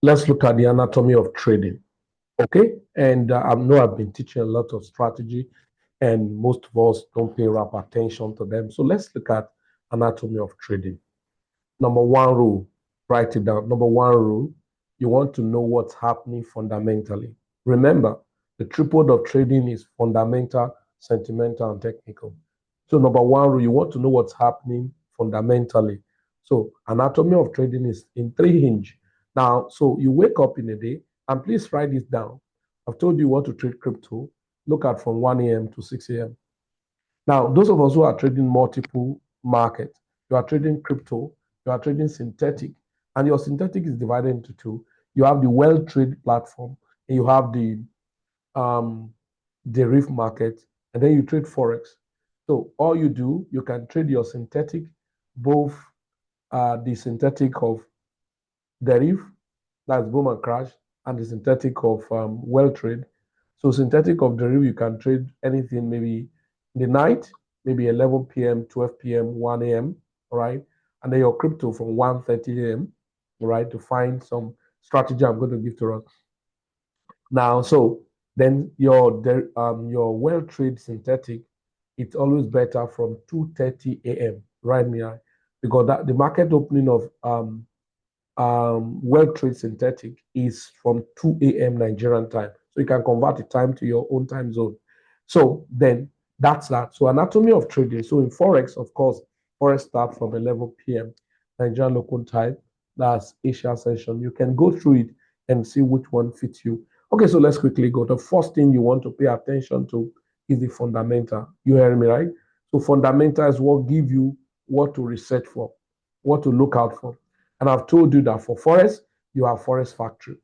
let's look at the anatomy of trading. Okay, and I know I've been teaching a lot of strategy, and most of us don't pay rapt attention to them. So let's look at anatomy of trading. Number one rule, write it down. Number one rule, you want to know what's happening fundamentally. Remember, the tripod of trading is fundamental, sentimental, and technical. So number one rule, you want to know what's happening fundamentally. So anatomy of trading is in three hinge. Now, so you wake up in a day, and please write this down. I've told you what to trade crypto. Look at from 1 a.m. to 6 a.m. Now, those of us who are trading multiple markets, you are trading crypto, you are trading synthetic, and your synthetic is divided into two. You have the well trade platform, and you have the derivative market, and then you trade Forex. So all you do, you can trade your synthetic, both the synthetic of derivative, that's boom and crash, and the synthetic of well trade. So synthetic of derivative, you can trade anything maybe in the night, maybe 11 p.m., 12 p.m., 1 a.m., right? And then your crypto from 1:30 a.m., right, to find some strategy I'm going to give to us. Now, so then your well trade synthetic, it's always better from 2:30 a.m., right, Mia? Because that the market opening of well trade synthetic is from 2 a.m. Nigerian time. So you can convert the time to your own time zone. So then that's that. So anatomy of trading. So in Forex, of course, Forex start from 11 p.m. Nigerian local time. That's Asia session. You can go through it and see which one fits you. Okay, so let's quickly go. The first thing you want to pay attention to is the fundamental. You hear me, right? So fundamental is what give you what to research for, what to look out for. And I've told you that for Forex, you have Forex factory.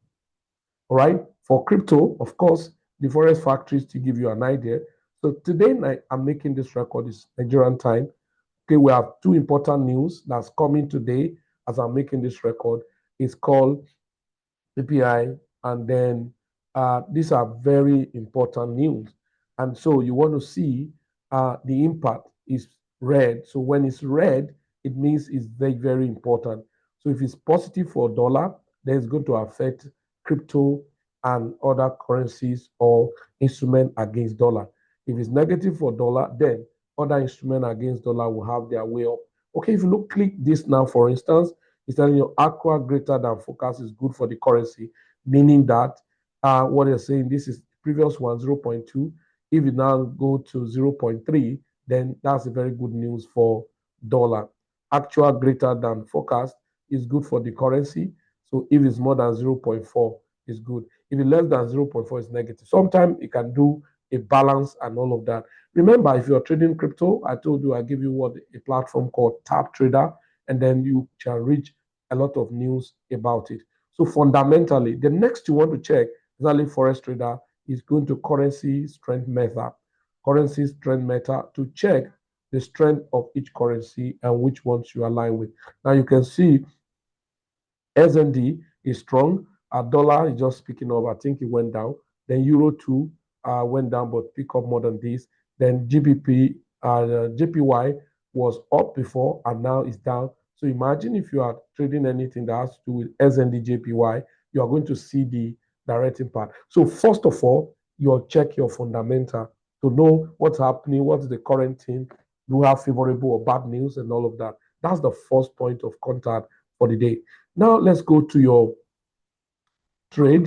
All right. For crypto, of course, the Forex factories to give you an idea. So today I'm making this record is Nigerian time. Okay, we have two important news that's coming today as I'm making this record. It's called PPI, and then these are very important news. And so you want to see the impact is red. So when it's red, it means it's very, very important. So if it's positive for dollar, then it's going to affect crypto and other currencies or instrument against dollar. If it's negative for dollar, then other instrument against dollar will have their way up. Okay, if you look, click this now, for instance, it's telling you aqua greater than forecast is good for the currency, meaning that what they're saying, this is previous one, 0.2. If you now go to 0.3, then that's a very good news for dollar. Actual greater than forecast is good for the currency. So if it's more than 0.4, it's good. If it's less than 0.4, it's negative. Sometimes it can do a balance and all of that. Remember, if you're trading crypto, I told you I give you what a platform called Tap Trader, and then you can reach a lot of news about it. So fundamentally, the next you want to check, exactly Forex Trader, is going to currency strength method. Currency strength method to check the strength of each currency and which ones you align with. Now you can see SND is strong. Dollar is just picking up. I think it went down. Then Euro 2 went down, but pick up more than this. Then JPY was up before and now it's down. So imagine if you are trading anything that has to do with SND JPY, you are going to see the direct impact. So first of all, you'll check your fundamental to know what's happening, what's the current thing, do you have favorable or bad news and all of that. That's the first point of contact for the day. Now let's go to your trade.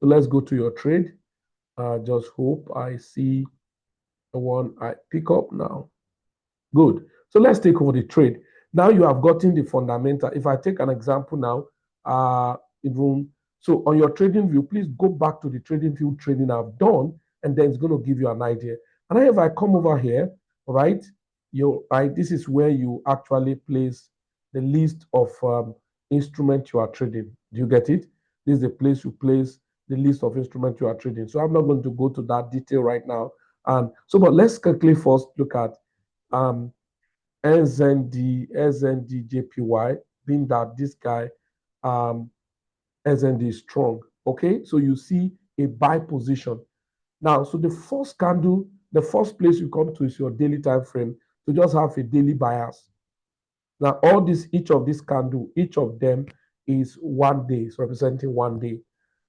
So let's go to your trade. Just hope I see the one I pick up now. Good. So let's take over the trade. Now you have gotten the fundamental. If I take an example now, so on your trading view, please go back to the trading view trading I've done, and then it's going to give you an idea. And then if I come over here, right, this is where you actually place the list of instruments you are trading. Do you get it? This is the place you place the list of instruments you are trading. So I'm not going to go to that detail right now. And so, but let's quickly first look at SND JPY, being that this guy SND is strong. Okay, so you see a buy position. Now, so the first candle, the first place you come to is your daily time frame to just have a daily bias. Now, all this, each of these candle, each of them is 1 day. It's representing 1 day.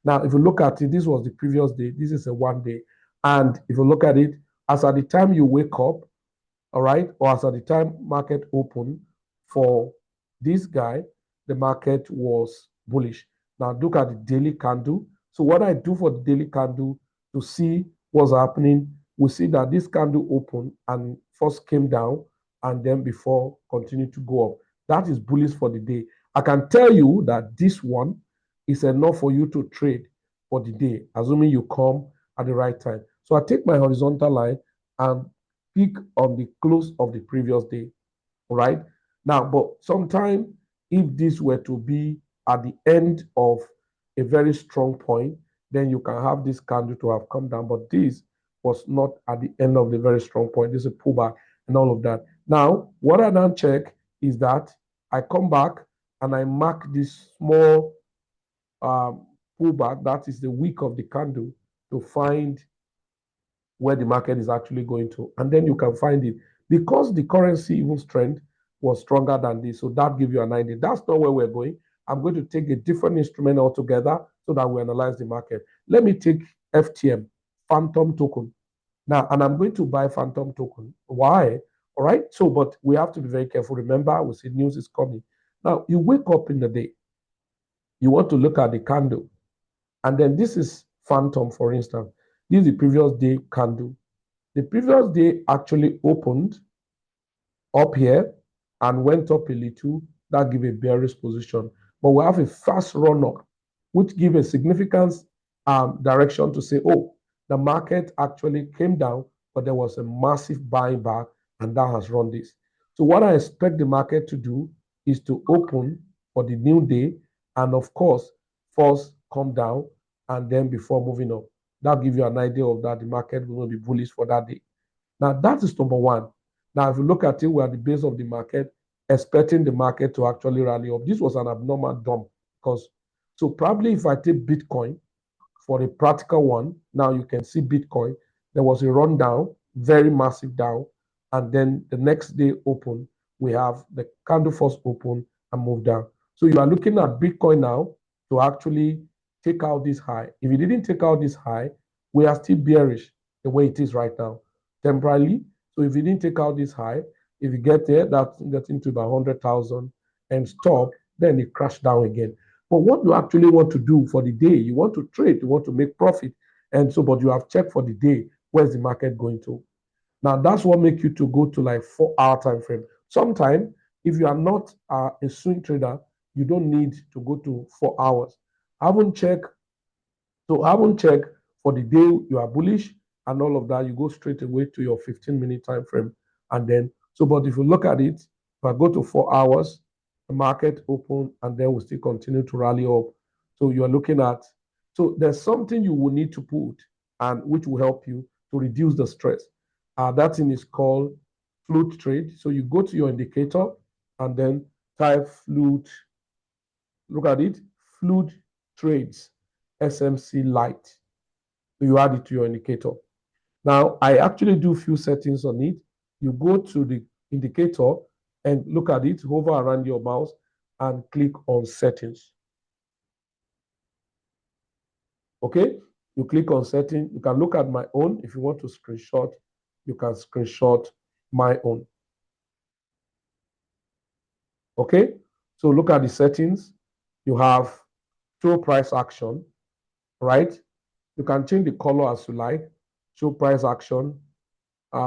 Now, if you look at it, this was the previous day. This is a 1 day. And if you look at it, as at the time you wake up, all right, or as at the time market open for this guy, the market was bullish. Now look at the daily candle. So what I do for the daily candle to see what's happening, we see that this candle opened and first came down and then before continued to go up. That is bullish for the day. I can tell you that this one is enough for you to trade for the day, assuming you come at the right time. So I take my horizontal line and pick on the close of the previous day. All right. Now, but sometime if this were to be at the end of a very strong point, then you can have this candle to have come down. But this was not at the end of the very strong point. This is a pullback and all of that. Now, what I now check is that I come back and I mark this small pullback, that is the wick of the candle, to find where the market is actually going to. And then you can find it. Because the currency even strength was stronger than this, so that gives you an idea. That's not where we're going. I'm going to take a different instrument altogether so that we analyze the market. Let me take FTM, Phantom Token. Now, and I'm going to buy Phantom Token. Why? All right. So, but we have to be very careful. Remember, we see news is coming. Now, you wake up in the day. You want to look at the candle. And then this is Phantom, for instance. This is the previous day candle. The previous day actually opened up here and went up a little. That gives a bearish position. But we have a fast run up, which gives a significant direction to say, oh, the market actually came down, but there was a massive buying back, and that has run this. So what I expect the market to do is to open for the new day, and of course, first come down, and then before moving up. That'll give you an idea of that the market will be bullish for that day. Now, that is number one. Now, if you look at it, we're at the base of the market, expecting the market to actually rally up. This was an abnormal dump because, so probably if I take Bitcoin for a practical one, now you can see Bitcoin, there was a rundown, very massive down, and then the next day open, we have the candle first open and move down. So you are looking at Bitcoin now to actually take out this high. If you didn't take out this high, we are still bearish the way it is right now, temporarily. So if you didn't take out this high, if you get there, that's getting to about 100,000 and stop, then it crash down again. But what you actually want to do for the day, you want to trade, you want to make profit. And so, but you have checked for the day, where's the market going to? Now, that's what makes you to go to like 4-hour time frame. Sometimes, if you are not a swing trader, you don't need to go to 4 hours. I haven't checked for the day you are bullish and all of that, you go straight away to your 15-minute time frame. And then, so, but if you look at it, if I go to 4 hours, the market open and then we still continue to rally up. So you're looking at, so there's something you will need to put and which will help you to reduce the stress. That thing is called float trade. So you go to your indicator and then type float, look at it, float trades, SMC light. So you add it to your indicator. Now, I actually do a few settings on it. You go to the indicator and look at it, hover around your mouse and click on settings. Okay, you click on settings. You can look at my own. If you want to screenshot, you can screenshot my own. Okay, so look at the settings. You have show price action, right? You can change the color as you like. Show price action,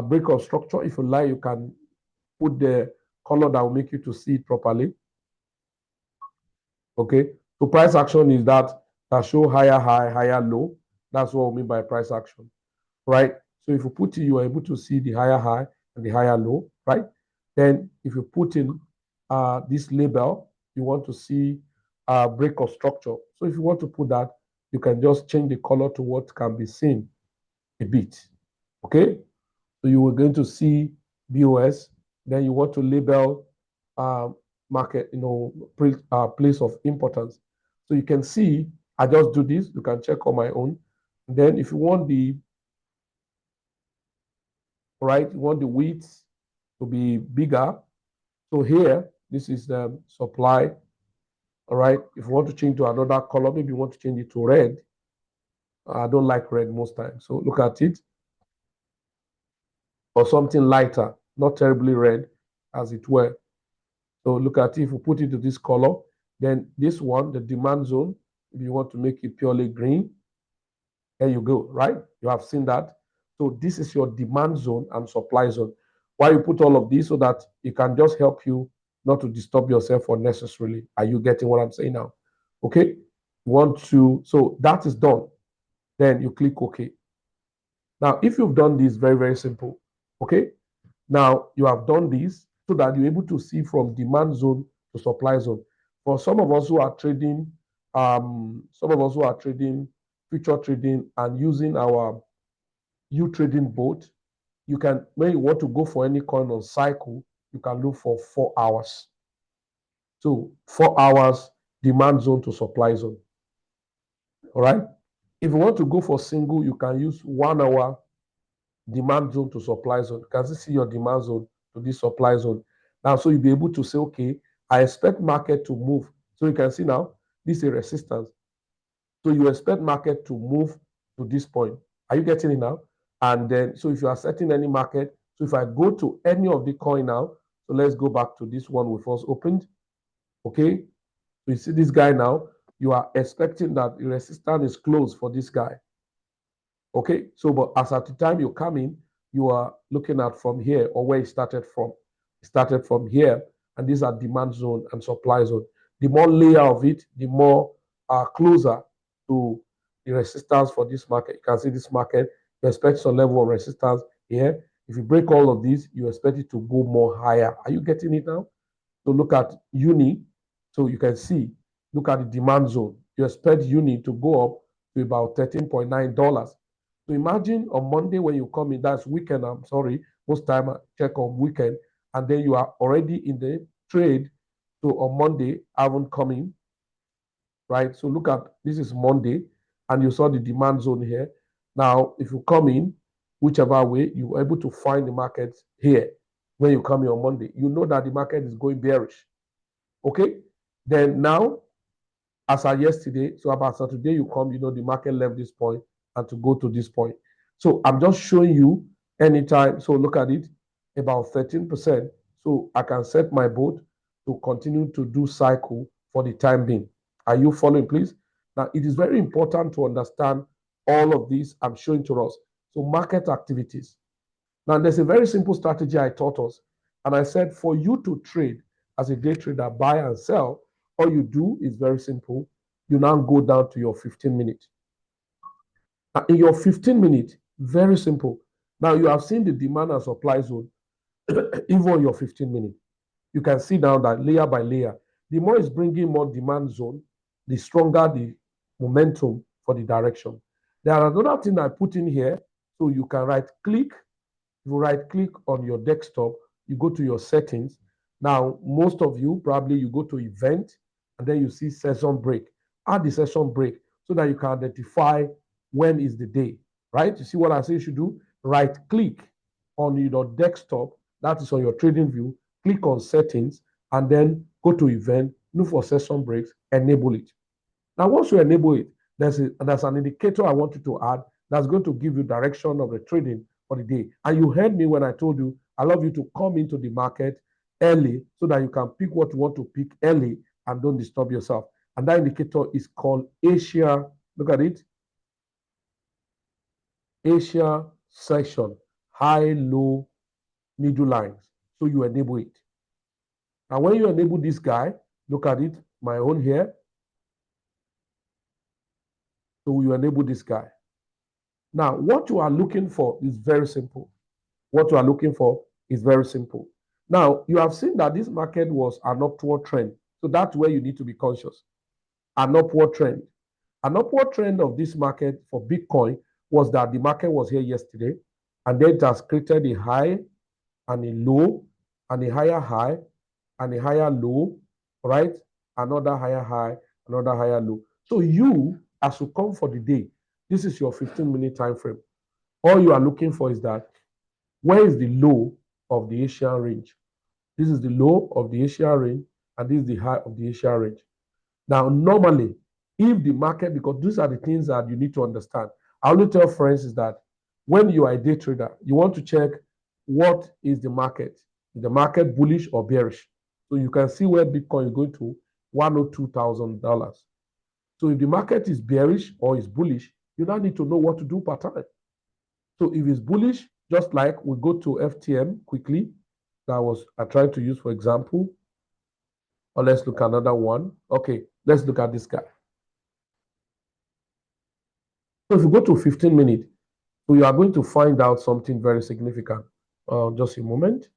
break of structure. If you like, you can put the color that will make you to see it properly. Okay, so price action is that show higher high, higher low. That's what we mean by price action, right? So if you put it, you are able to see the higher high and the higher low, right? Then if you put in this label, you want to see break of structure. So if you want to put that, you can just change the color to what can be seen a bit. Okay, so you are going to see BOS. Then you want to label market, place of importance. So you can see, I just do this. You can check on my own. And then if you want the right, you want the width to be bigger. So here, this is the supply All right. If you want to change to another color, maybe you want to change it to red. I don't like red most times. So look at it. Or something lighter, not terribly red, as it were. So look at it. If you put it to this color, then this one, the demand zone, if you want to make it purely green, there you go, right? You have seen that. So this is your demand zone and supply zone. Why you put all of this so that it can just help you not to disturb yourself unnecessarily. Are you getting what I'm saying now? Okay. You want to, so that is done. Then you click OK. Now, if you've done this, very, very simple. Okay. Now you have done this so that you're able to see from demand zone to supply zone. For some of us who are trading, future trading and using our trading bot, you can, when you want to go for any coin on cycle, you can look for 4 hours. So 4 hours demand zone to supply zone. All right. If you want to go for single, you can use 1 hour demand zone to supply zone. You can see your demand zone to this supply zone. Now, so you'll be able to say, okay, I expect market to move. So you can see now, this is a resistance. So you expect market to move to this point. Are you getting it now? And then, so if you are setting any market, so if I go to any of the coin now, so let's go back to this one we first opened. Okay. So you see this guy now, you are expecting that the resistance is closed for this guy. Okay. So, but as at the time you come in, you are looking at from here or where it started from. It started from here, and these are demand zone and supply zone. The more layer of it, the more closer to the resistance for this market. You can see this market, you expect some level of resistance here. If you break all of these, you expect it to go more higher. Are you getting it now? So look at uni. So you can see, look at the demand zone. You expect uni to go up to about $13.9. So imagine on Monday when you come in, that's weekend, I'm sorry, most time I check on weekend, and then you are already in the trade. So on Monday, I haven't come in, right? So look at, this is Monday, and you saw the demand zone here. Now, if you come in, whichever way, you're able to find the market here. When you come in on Monday, you know that the market is going bearish. Okay? Then now, as of yesterday, so about Saturday, you come, you know, the market left this point and to go to this point. So I'm just showing you anytime. So look at it, about 13%. So I can set my boat to continue to do cycle for the time being. Are you following, please? Now, it is very important to understand all of these I'm showing to us. So market activities. Now, there's a very simple strategy I taught us. And I said, for you to trade as a day trader, buy and sell, all you do is very simple. You now go down to your 15 minutes. Now, in your 15 minutes, very simple. Now, you have seen the demand and supply zone, even on your 15 minutes. You can see now that layer by layer, the more it's bringing more demand zone, the stronger the momentum for the direction. There are another thing I put in here, so you can right click. If you right click on your desktop, you go to your settings. Now, most of you, probably you go to event, and then you see session break. Add the session break so that you can identify when is the day, right? You see what I say you should do? Right click on your desktop, that is on your trading view, click on settings, and then go to event, look for session breaks, enable it. Now, once you enable it, there's an indicator I want you to add that's going to give you direction of the trading for the day. And you heard me when I told you, I love you to come into the market early so that you can pick what you want to pick early and don't disturb yourself. And that indicator is called Asia. Look at it. Asia section, high, low, middle lines. So you enable it. And when you enable this guy, look at it, my own here. So you enable this guy. Now, what you are looking for is very simple. What you are looking for is very simple. Now, you have seen that this market was an upward trend. So that's where you need to be conscious. An upward trend. An upward trend of this market for Bitcoin was that the market was here yesterday, and then it has created a high and a low, and a higher high, and a higher low, right? Another higher high, another higher low. So you, as you come for the day, this is your 15-minute time frame. All you are looking for is that, where is the low of the Asian range? This is the low of the Asian range, and this is the high of the Asian range. Now, normally, if the market, because these are the things that you need to understand. I only tell friends is that when you are a day trader, you want to check what is the market. Is the market bullish or bearish? So you can see where Bitcoin is going to $102,000. So if the market is bearish or is bullish, you now need to know what to do per time. So if it's bullish, just like we go to FTM quickly, that was I tried to use for example, or let's look at another one. Okay, let's look at this guy. So if you go to 15 minutes, so you are going to find out something very significant. Just a moment.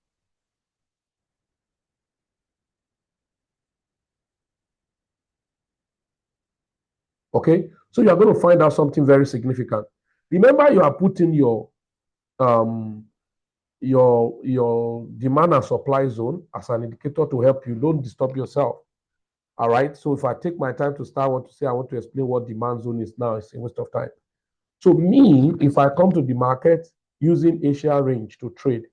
Okay, so you are going to find out something very significant. Remember, you are putting your demand and supply zone as an indicator to help you. Don't disturb yourself. All right. So if I take my time to start, I want to explain what demand zone is now. It's a waste of time. So me, if I come to the market using Asia range to trade,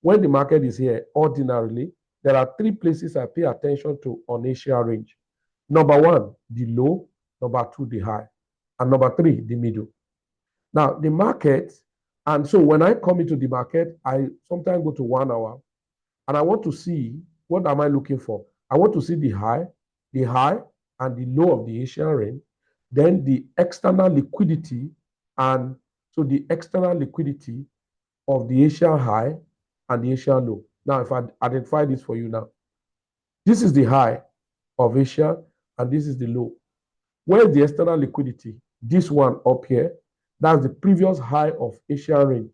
when the market is here, ordinarily, there are three places I pay attention to on Asia range. Number one, the low. Number two, the high. And number three, the middle. Now, the market, and so when I come into the market, I sometimes go to 1 hour, and I want to see, what am I looking for? I want to see the high and the low of the Asian range, then the external liquidity, and so the external liquidity of the Asian high and the Asian low. Now, if I identify this for you now, this is the high of Asia and this is the low. Where is the external liquidity? This one up here, that's the previous high of Asian range.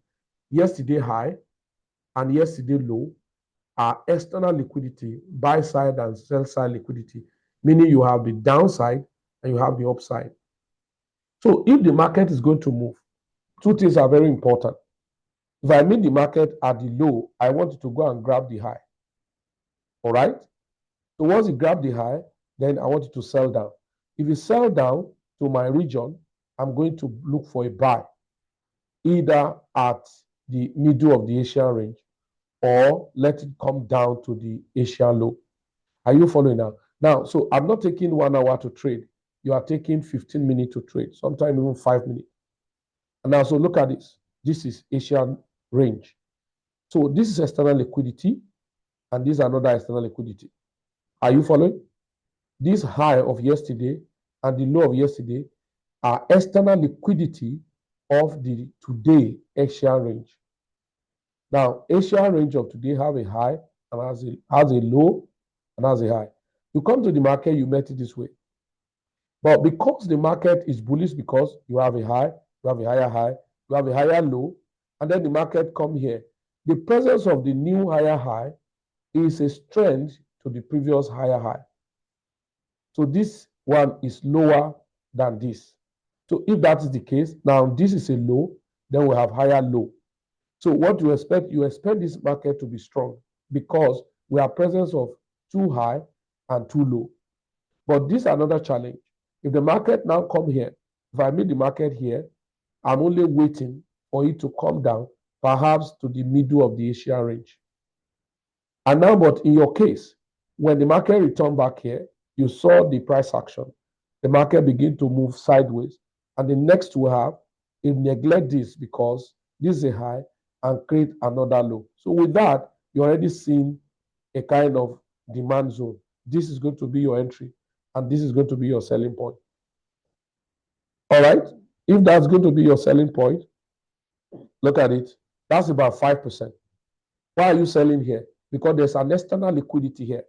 Yesterday high and yesterday low are external liquidity, buy side and sell side liquidity, meaning you have the downside and you have the upside. So if the market is going to move, two things are very important. If I meet the market at the low, I want it to go and grab the high. All right? So once you grab the high, then I want it to sell down. If you sell down to my region, I'm going to look for a buy, either at the middle of the Asian range or let it come down to the Asian low. Are you following now? Now, so I'm not taking 1 hour to trade. You are taking 15 minutes to trade, sometimes even 5 minutes. And now, so look at this. This is Asian range. So this is external liquidity, and this is another external liquidity. Are you following? This high of yesterday and the low of yesterday are external liquidity of the today Asian range. Now, Asian range of today have a high and has a low and has a high. You come to the market, you met it this way. But because the market is bullish, because you have a high, you have a higher high, you have a higher low, and then the market come here. The presence of the new higher high is a strength to the previous higher high. So this one is lower than this. So if that is the case, now this is a low, then we have higher low. So what you expect this market to be strong because we have presence of too high and too low. But this is another challenge. If the market now come here, if I meet the market here, I'm only waiting for it to come down, perhaps to the middle of the Asian range. And now, but in your case, when the market returned back here, you saw the price action. The market begin to move sideways. And the next we have, it neglect this because this is a high and create another low. So with that, you're already seeing a kind of demand zone. This is going to be your entry, and this is going to be your selling point. All right? If that's going to be your selling point, look at it. That's about 5%. Why are you selling here? Because there's an external liquidity here.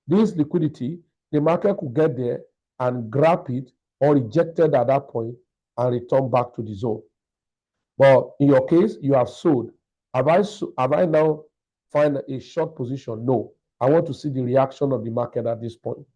This liquidity, the market could get there and grab it or reject it at that point and return back to the zone. But in your case, you have sold. Have I now find a short position? No. I want to see the reaction of the market at this point.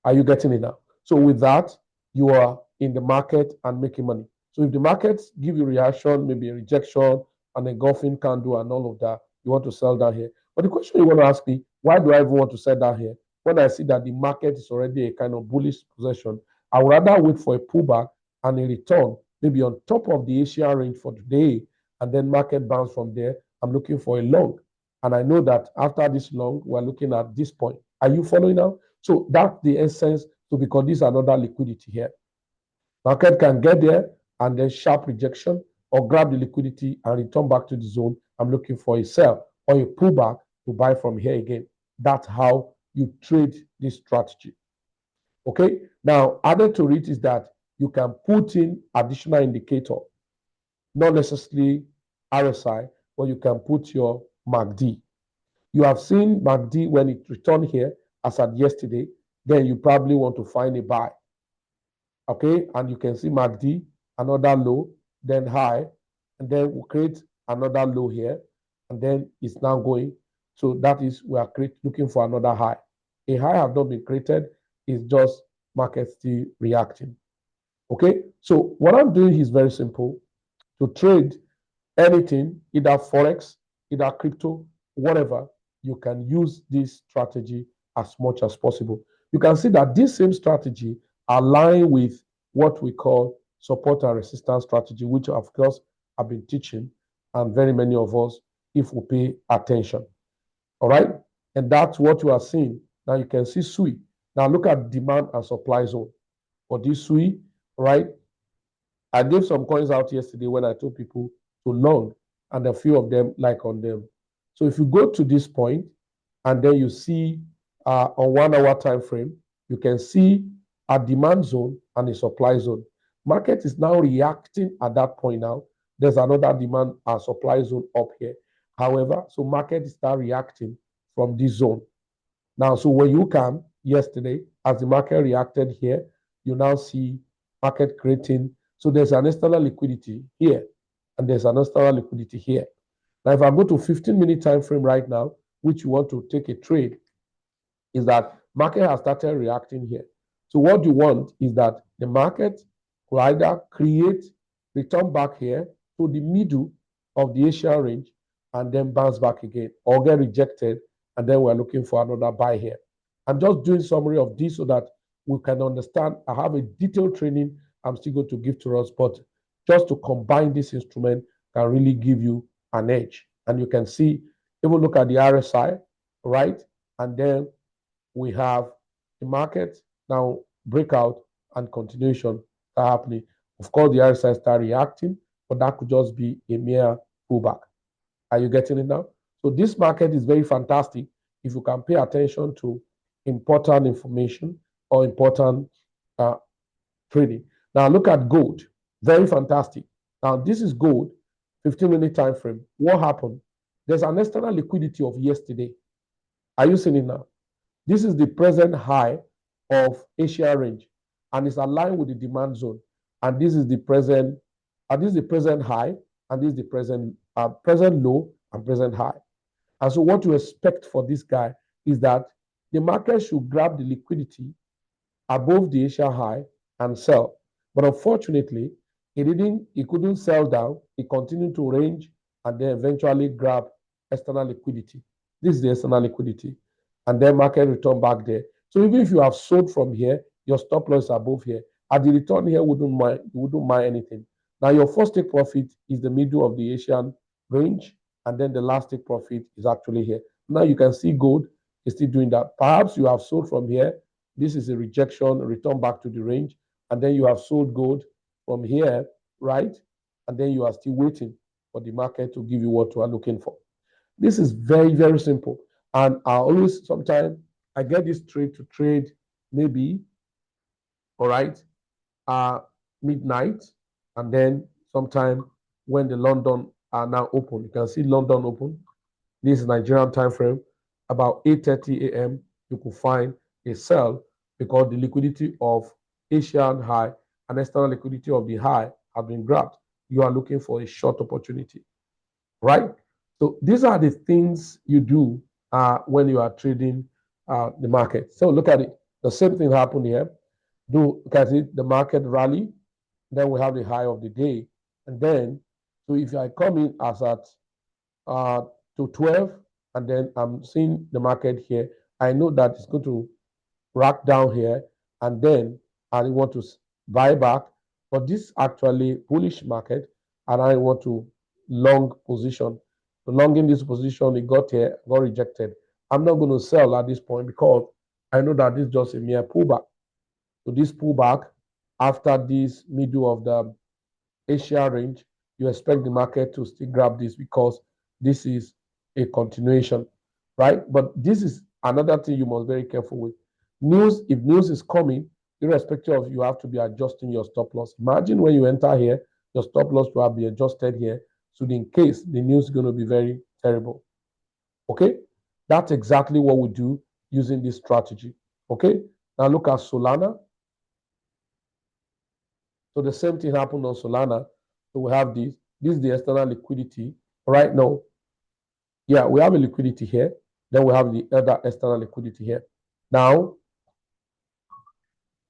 Are you getting it now? So with that, you are in the market and making money. So if the markets give you reaction, maybe a rejection, an engulfing candle and all of that, you want to sell down here. But the question you want to ask me, why do I even want to sell down here? When I see that the market is already a kind of bullish position, I would rather wait for a pullback and a return, maybe on top of the Asian range for today, and then market bounce from there. I'm looking for a long. And I know that after this long, we're looking at this point. Are you following now? So that's the essence. So because this is another liquidity here. Market can get there and then sharp rejection or grab the liquidity and return back to the zone. I'm looking for a sell or a pullback to buy from here again. That's how you trade this strategy. Okay. Now, added to it is that you can put in additional indicator, not necessarily RSI, but you can put your MACD. You have seen MACD when it returned here as at yesterday, then you probably want to find a buy. Okay, and you can see MACD, another low, then high, and then we'll create another low here, and then it's now going. So that is, we are looking for another high. A high have not been created, it's just market still reacting. Okay, so what I'm doing is very simple. To trade anything, either Forex, either crypto, whatever, you can use this strategy as much as possible. You can see that this same strategy align with what we call support and resistance strategy, which of course I've been teaching, and very many of us, if we pay attention. All right, and that's what you are seeing. Now you can see SUI. Now look at demand and supply zone for this SUI, right? I gave some coins out yesterday when I told people to long, and a few of them like on them. So if you go to this point, and then you see on 1 hour time frame, you can see a demand zone and a supply zone. Market is now reacting at that point now. There's another demand and supply zone up here. However, so market is now reacting from this zone. Now, so when you come yesterday, as the market reacted here, you now see market creating. So there's an external liquidity here, and there's an external liquidity here. Now, if I go to 15-minute time frame right now, which you want to take a trade, is that market has started reacting here. So what you want is that the market will either create, return back here to the middle of the Asian range and then bounce back again, or get rejected, and then we're looking for another buy here. I'm just doing summary of this so that we can understand. I have a detailed training I'm still going to give to us, but just to combine this instrument can really give you an edge. And you can see, even look at the RSI, right? And then we have the market now breakout and continuation happening. Of course, the RSI start reacting, but that could just be a mere pullback. Are you getting it now? So this market is very fantastic if you can pay attention to important information or important trading. Now look at gold. Very fantastic. Now this is gold, 15-minute time frame. What happened? There's an external liquidity of yesterday. Are you seeing it now? This is the present high of Asia range, and it's aligned with the demand zone. And this is the present, high, and this is the present low and present high. And so what to expect for this guy is that the market should grab the liquidity above the Asia high and sell. But unfortunately, it couldn't sell down. It continued to range and then eventually grab external liquidity. This is the external liquidity. And then market return back there. So even if you have sold from here, your stop loss is above here. At the return here, you wouldn't mind anything. Now your first take profit is the middle of the Asian range, and then the last take profit is actually here. Now you can see gold is still doing that. Perhaps you have sold from here. This is a rejection, return back to the range, and then you have sold gold from here, right? And then you are still waiting for the market to give you what you are looking for. This is very, very simple. And I always, sometimes, I get this trade to trade maybe, all right, midnight, and then sometime when the London are now open. You can see London open. This is Nigerian time frame. About 8:30 a.m., you could find a sell because the liquidity of Asian high and external liquidity of the high have been grabbed. You are looking for a short opportunity, right? So these are the things you do when you are trading the market. So look at it. The same thing happened here. Look at it, the market rally. Then we have the high of the day. And then, so if I come in as at to 12, and then I'm seeing the market here, I know that it's going to rack down here, and then I want to buy back. But this actually bullish market, and I want to long position. The long in this position, it got here, got rejected. I'm not going to sell at this point because I know that this is just a mere pullback. So this pullback after this middle of the Asia range, you expect the market to still grab this because this is a continuation, right? But this is another thing you must be very careful with. News, if news is coming, irrespective of, you have to be adjusting your stop loss. Imagine when you enter here, your stop loss will be adjusted here. So in case the news is going to be very terrible. Okay? That's exactly what we do using this strategy. Okay? Now look at Solana. So the same thing happened on Solana. So we have this. This is the external liquidity. Right now, yeah, we have a liquidity here. Then we have the other external liquidity here. Now,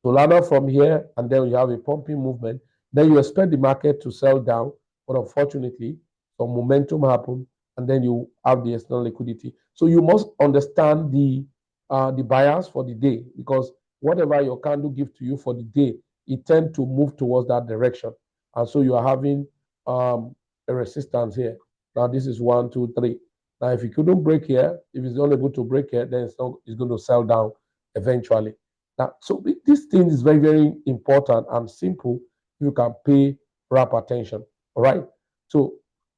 Solana from here, and then you have a pumping movement. Then you expect the market to sell down, but unfortunately, some momentum happened, and then you have the external liquidity. So you must understand the bias for the day, because whatever your candle gives to you for the day, it tends to move towards that direction, and so you are having a resistance here. Now this is 1, 2, 3. Now if you couldn't break here, if it's not able to break here, then it's going to sell down eventually. Now, so this thing is very, very important and simple. You can pay rap attention. All right. So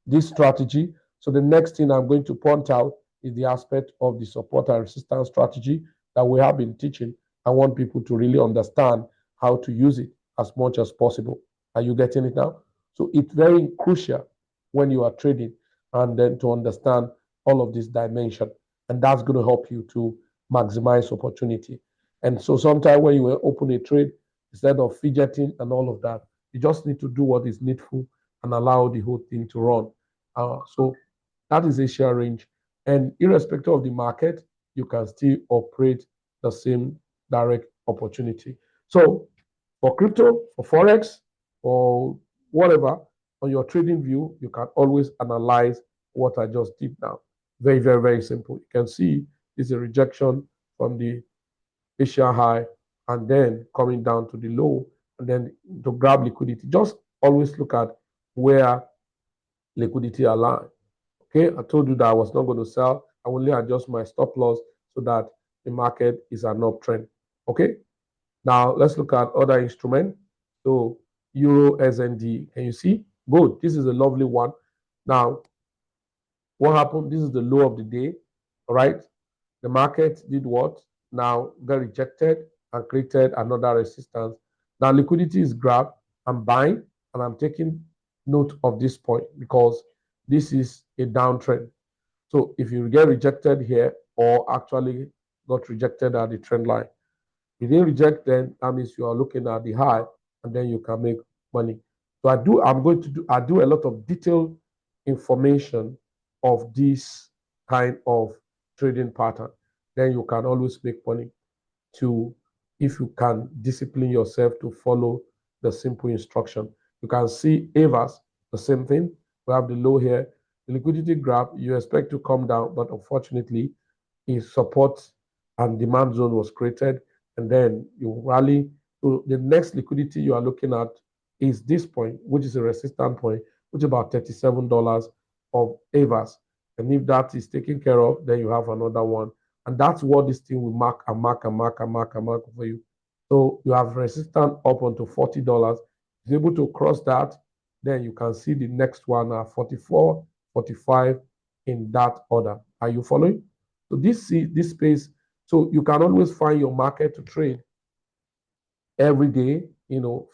this strategy. So the next thing I'm going to point out is the aspect of the support and resistance strategy that we have been teaching. I want people to really understand how to use it as much as possible. Are you getting it now? So it's very crucial when you are trading, and then to understand all of this dimension. And that's going to help you to maximize opportunity. And so sometimes when you open a trade, instead of fidgeting and all of that, you just need to do what is needful and allow the whole thing to run. So that is Asia range. And irrespective of the market, you can still operate the same direct opportunity. So for crypto, for Forex, or whatever, on your trading view, you can always analyze what I just did now. Very, very, very simple. You can see it's a rejection from the Asia high and then coming down to the low, and then to grab liquidity. Just always look at where liquidity align. Okay, I told you that I was not going to sell. I will only adjust my stop loss so that the market is an uptrend. Okay, now let's look at other instrument. So Euro SND, can you see? Good. This is a lovely one. Now, what happened? This is the low of the day. All right. The market did what? Now got rejected and created another resistance. Now liquidity is grabbed. I'm buying and I'm taking note of this point because this is a downtrend. So if you get rejected here or actually got rejected at the trend line, if you didn't reject, then that means you are looking at the high and then you can make money. So I do a lot of detailed information of this kind of trading pattern. Then you can always make money if you can discipline yourself to follow the simple instruction. You can see Avas, the same thing. We have the low here. The liquidity graph, you expect to come down, but unfortunately, its support and demand zone was created, and then you rally. So the next liquidity you are looking at is this point, which is a resistance point, which is about $37 of Avas. And if that is taken care of, then you have another one. And that's what this thing will mark and mark and mark and mark and mark for you. So you have resistance up onto $40. If you're able to cross that, then you can see the next one at 44, 45 in that order. Are you following? So this space, so you can always find your market to trade every day,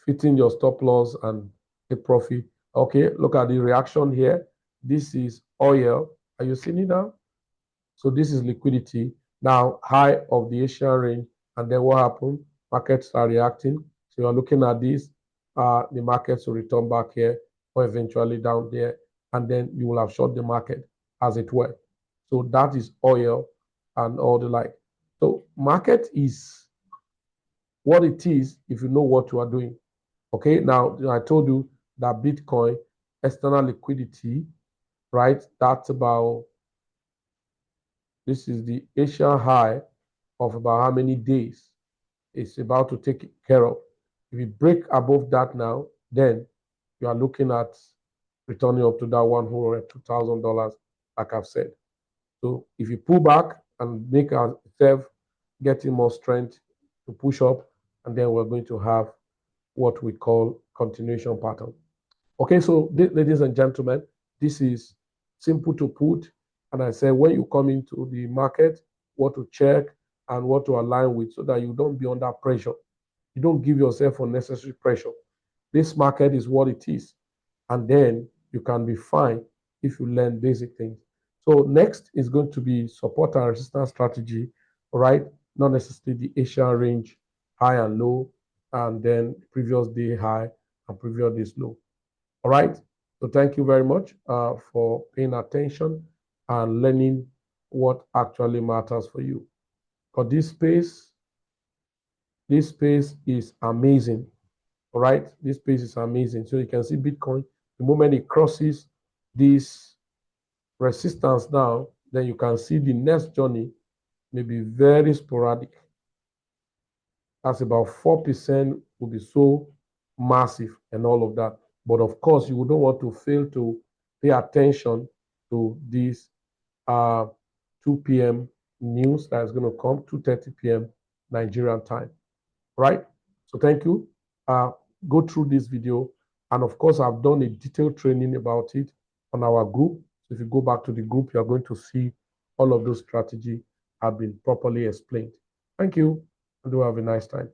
fitting your stop loss and the profit. Okay, look at the reaction here. This is oil. Are you seeing it now? So this is liquidity. Now, high of the Asian range, and then what happened? Markets are reacting. So you're looking at this, the markets will return back here or eventually down there, and then you will have short the market as it were. So that is oil and all the like. So market is what it is if you know what you are doing. Okay, now I told you that Bitcoin external liquidity, right? That's about, this is the Asian high of about how many days it's about to take care of. If you break above that now, then you are looking at returning up to that $102,000, like I've said. So if you pull back and make yourself getting more strength to push up, and then we're going to have what we call continuation pattern. Okay, so ladies and gentlemen, this is simple to put. And I say when you come into the market, what to check and what to align with so that you don't be under pressure. You don't give yourself unnecessary pressure. This market is what it is. And then you can be fine if you learn basic things. So next is going to be support and resistance strategy, all right? Not necessarily the Asian range, high and low, and then previous day high and previous day low. All right. So thank you very much for paying attention and learning what actually matters for you. Because this space is amazing. All right. This space is amazing. So you can see Bitcoin, the moment it crosses this resistance now, then you can see the next journey may be very sporadic. That's about 4% will be so massive and all of that. But of course, you don't want to fail to pay attention to this 2 p.m. news that is going to come, 2:30 p.m. Nigerian time, right? So thank you. Go through this video. And of course, I've done a detailed training about it on our group. So if you go back to the group, you're going to see all of those strategies have been properly explained. Thank you, and do have a nice time.